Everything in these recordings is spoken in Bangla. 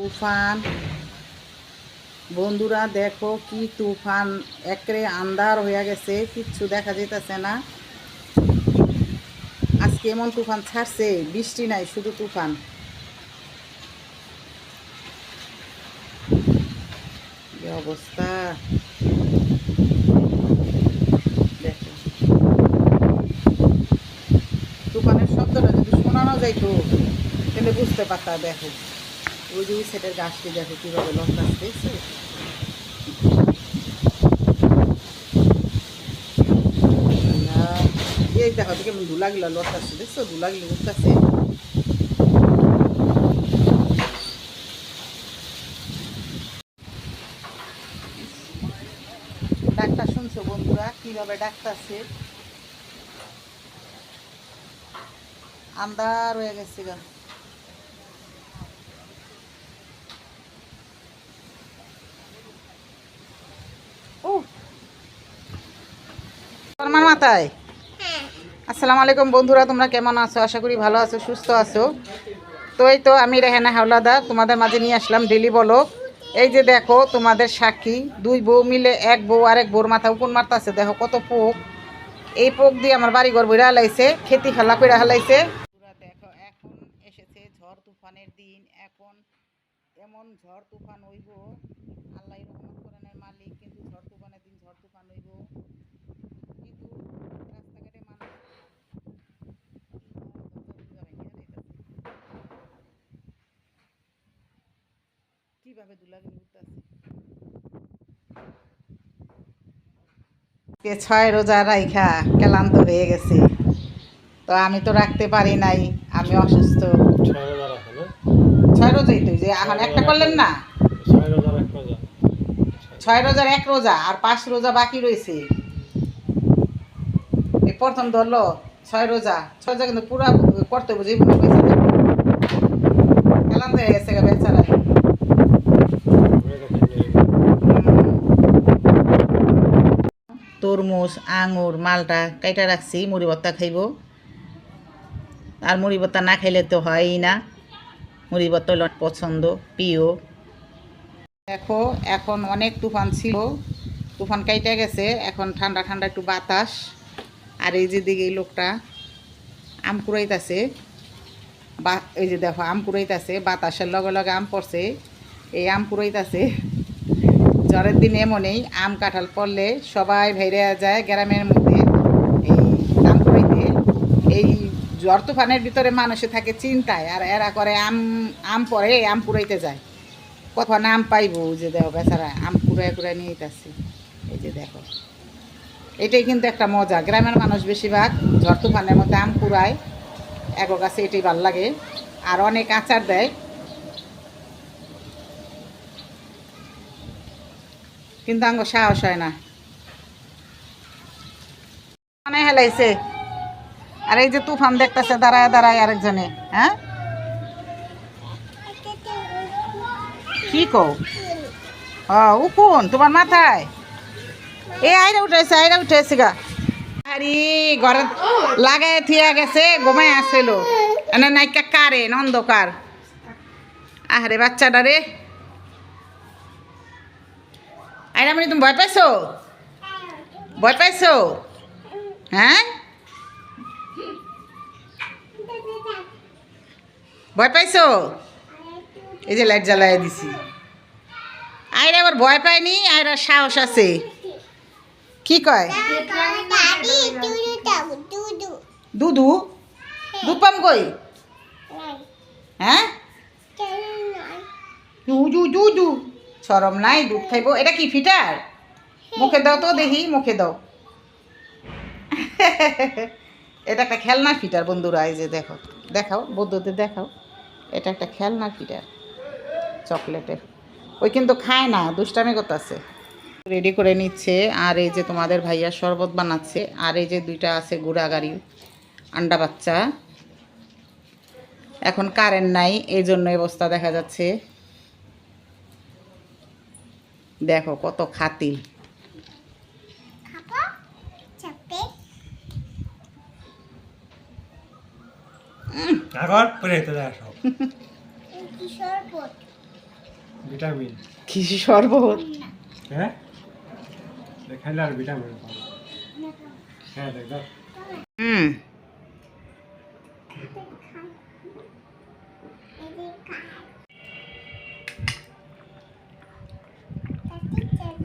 তুফান বন্ধুরা, দেখো কি তুফান! একরে আন্ধার হয়ে গেছে, কিচ্ছু দেখা যাইতেছে না। আজকে এমন তুফান ছাড়ছে, বৃষ্টি নাই, শুধু তুফান। কি অবস্থা দেখো। তুফানের শব্দটা যদি শোনানো যাইতো তাহলে বুঝতে পারতা। দেখো ওই যে সেটের গাছটি দেখো কিভাবে লঙ্কাচ্ছে, দেখছো? এই দেখো তো কেমন ধুলাগুলা লড়তাছে, দেখছো? ধুলাগুলি উঠতেছে। ডাক্তার শুনছো বন্ধুরা কিভাবে ডাকতেছে? আন্ধার হয়ে গেছে গা। ও আমার মাথায়। আসসালামু আলাইকুম বন্ধুরা, তোমরা কেমন আছো? আশা করি ভালো আছো, সুস্থ আছো। তো এই তো আমি রেহানা হাওলাদার তোমাদের মাঝে নিয়ে আসলাম ডেলি ব্লগ। এই যে দেখো তোমাদের সাক্ষী, দুই বউ মিলে এক বউ আরেক বউর মাথা উপর মারতাছে। দেখো কত পোক! এই পোক দিয়ে আমার বাড়ি ঘর বইরা হালাইছে, খেতি খালা করে হালাইছে। দেখো এখন এসেছে ঝড় তুফানের দিন। এখন এমন ঝড় তুফান হইব, আল্লাহ রহমত করেনের মালিক। কিন্তু ঝড় তুফানের দিন ঝড় তুফান হইব, কিন্তু রাস্তাঘাটে মানুষ কিভাবে দুলাগুলি উঠতেছে। 6 রোজা রাইখা ক্লান্ত হয়ে গেছে, তো আমি তো রাখতে পারি নাই, আমি অসুস্থ। 6 রোজাই তো, যে এখন একটা করলেন না। 6 রোজার 1 রোজা আর 5 রোজা বাকি রয়েছে। এই প্রথম ধরলো 6 রোজা, 6 রোজা কিন্তু পুরা করতে বুঝি ক্লান্ত হয়ে গেছে বেচারা। তরমুজ, আঙুর, মালটা কাইটা রাখছি, মুড়ি ভর্তা খাইব। আর মুড়ি ভর্তা না খাইলে তো হয়ই না। মুড়ি ভর্তা হলো পছন্দ, প্রিয়। দেখো এখন অনেক তুফান ছিল, তুফান কাইটা গেছে, এখন ঠান্ডা ঠান্ডা একটু বাতাস। আর এই যে দিকে এই লোকটা আম কুড়াইতেছে, বা এই যে দেখো আম কুড়াইতেছে, বাতাসের লগে লগে আম পড়ছে, এই আম কুড়াইতেছে। ঝড়ের দিন এমনই, আম কাঁঠাল পড়লে সবাই ভেড়ে যায় গ্রামের মধ্যে এই আম কুড়াইতে। এই ঝড় তুফানের ভিতরে মানুষে থাকে চিন্তায়, আর এরা করে আম আম পরে আম কুড়াইতে যায়। কখন আম পাইবো? যে দেখো বেচারা আম কুড়ায় কুড়ায় নিয়ে যেতেছে। এই যে দেখো, এটাই কিন্তু একটা মজা। গ্রামের মানুষ বেশিরভাগ ঝড় তুফানের মধ্যে আম কুড়ায়, এক কাছে এটাই ভাল লাগে। আর অনেক আচার দেয়, কিন্তু আঙ্গ সাহস হয় না, মানে হেলাইছে। আর এই যে তুফান দেখতেছে দাঁড়ায় দাঁড়ায় আরেকজনে। হ্যাঁ কি কো? উকুন তোমার মাথায়? এ আইরা উঠেছে গা। আরে ঘরে লাগাই থিয়া গেছে, ঘুমায় আসছিল। এনে নাইকা কারে অন্ধকার। আরে বাচ্চাটা রে। আইরামণি তুমি ভয় পাইছো? ভয় পাইছো? হ্যাঁ ভয় পাইছো? এই যে লাইট জ্বালাই দিছি। আইরা আবার ভয় পায়নি, আইরা সাহস আছে। কি কয়? দুধু দুধ পাম কই? হ্যাঁ দুধু দুধু সরম নাই, দুধ খাইব? এটা কি ফিটার? মুখে দাও তো দেখি, মুখে দাও। এটা একটা খেলনার ফিটার বন্ধুরা, এই যে দেখো, দেখাও বন্ধুদের দেখাও। এটা একটা খেলনার ফিটার চকলেটের। ওই কিন্তু খায় না, দুষ্টামি করতেছে। রেডি করে নিচ্ছে। আর এই যে তোমাদের ভাইয়া শরবত বানাচ্ছে। আর এই যে দুইটা আছে গুড়া গাড়ি, আন্ডা বাচ্চা। এখন কারেন্ট নাই, এই জন্য অবস্থা দেখা যাচ্ছে। দেখো কত খাতির। ভিটামিন কি শরবত? হ্যাঁ দেখাইলে আর ভিটামিন পাবো। হ্যাঁ দেখ দাও। হুম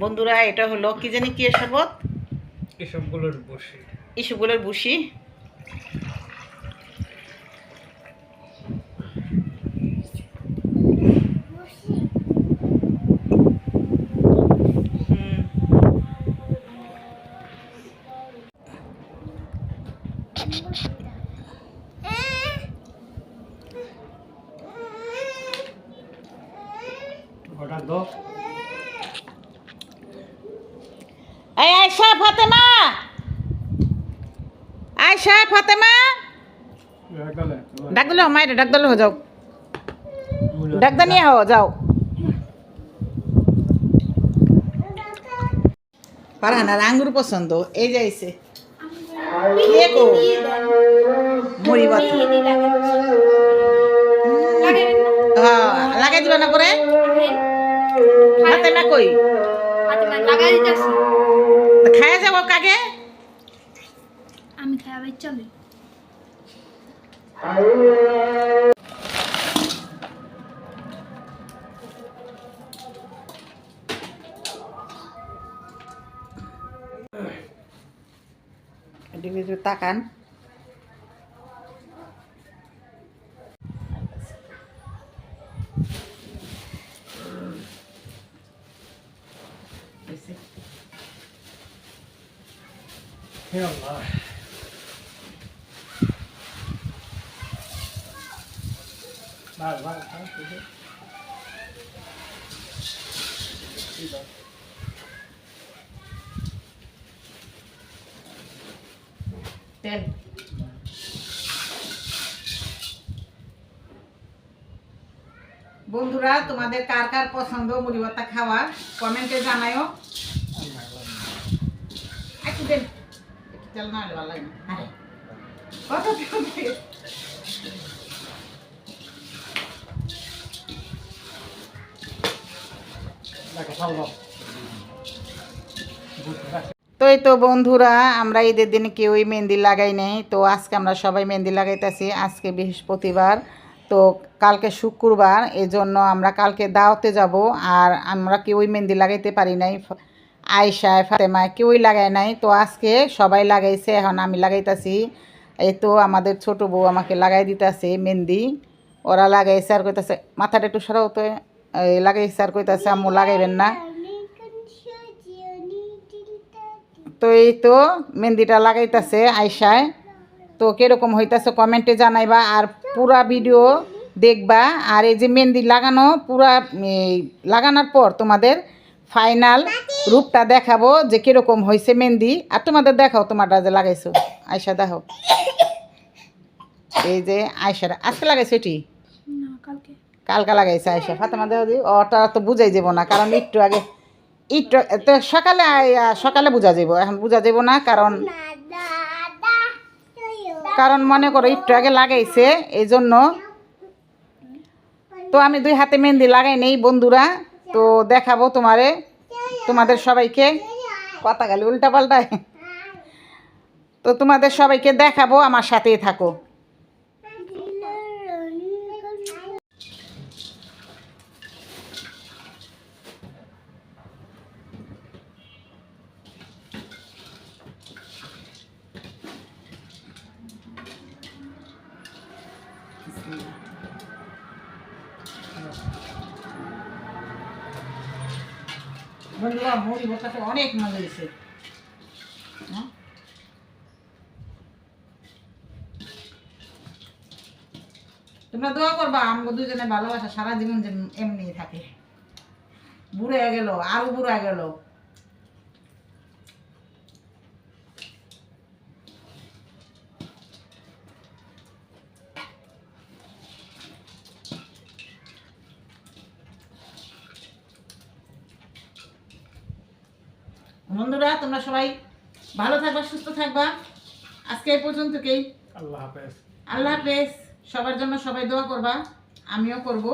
বন্ধুরা, এটা হলো কি জানি কি শরবত, এসবগুলোর বসে ইসবগুলোর বুসি। অর্ডার দাও। এই আয়শা ফাতেমা, আয়শা ফাতেমা, ডাক দিলে মায়ের ডাক দিলে যাও, ডাক দানিয়ে হো যাও। ফারহানার আঙ্গুর পছন্দ, এই যাইছে কে গো মুড়ি ভাত। হ্যাঁ লাগাই দিবা না করে ফাতেমা কই খায়া যাবো কাকে? আমি খাওয়াই চলে তাকান হে আল্লাহ বাস বাস তেল। বন্ধুরা, তোমাদের কার কার পছন্দ মুড়ি ভর্তা খাওয়া কমেন্টে জানায়ও। একটু দেন, একটু তেল না হলে ভালো লাগে না। আরে কত তেল দিয়ে? তো এই তো বন্ধুরা, আমরা ঈদের দিনে কেউই মেহেন্দি লাগাই নাই, তো আজকে আমরা সবাই মেহেন্দি লাগাইতেছি। আজকে বৃহস্পতিবার, তো কালকে শুক্রবার, এই জন্য আমরা কালকে দাওয়াতে যাব। আর আমরা কেউই মেহেন্দি লাগাইতে পারি নাই, আয়শা ফাতেমা কেউই লাগায় নাই, তো আজকে সবাই লাগাইছে, এখন আমি লাগাইতেছি। এই তো আমাদের ছোট বউ আমাকে লাগাই দিতেছে মেহেন্দি, ওরা লাগাইছে আর কইতাছে মাথাটা একটু সরাও তো, লাগাইছে আর কইতাছে আম্মু লাগাইবেন না। তো এই তো মেহেন্দিটা লাগাইতেছে আয়শায়, তো কীরকম হইতাছে কমেন্টে জানাইবা, আর পুরা ভিডিও দেখবা। আর এই যে মেহেন্দি লাগানো পুরা লাগানোর পর তোমাদের ফাইনাল রূপটা দেখাবো যে কীরকম হয়েছে মেহেন্দি। আর তোমাদের দেখাও তোমারটা যে লাগাইছো, আয়শা দেখো। এই যে আয়শাটা আজকে লাগাইছো, এটি না কালকে কালকে লাগাইছে আয়শা। ফাতেমা দেখো দি, ওটা তো বুঝাই যাব না, কারণ একটু আগে একটু তো সকালে সকালে বোঝা যাব, এখন বোঝা যাব না, কারণ কারণ মনে করো একটু আগে লাগাইছে এই জন্য। তো আমি 2 হাতে মেহেন্দি লাগাই নেই বন্ধুরা, তো দেখাবো তোমাদের সবাইকে। কথা গালি উল্টা পাল্টায়, তো তোমাদের সবাইকে দেখাবো, আমার সাথেই থাকো। বন্ধুরা, মুড়ি ভর্তাটা অনেক মজা হয়েছে। তোমরা দোয়া করবা আমগো দুজনে ভালোবাসা সারা জীবন যেন এমনি থাকে। বুড়ে গেল, আরো বুড়া গেল। বন্ধুরা, তোমরা সবাই ভালো থাকবা, সুস্থ থাকবা। আজকে এই পর্যন্তই। আল্লাহ হাফেজ। আল্লাহ হাফেজ। সবার জন্য সবাই দোয়া করবা, আমিও করব।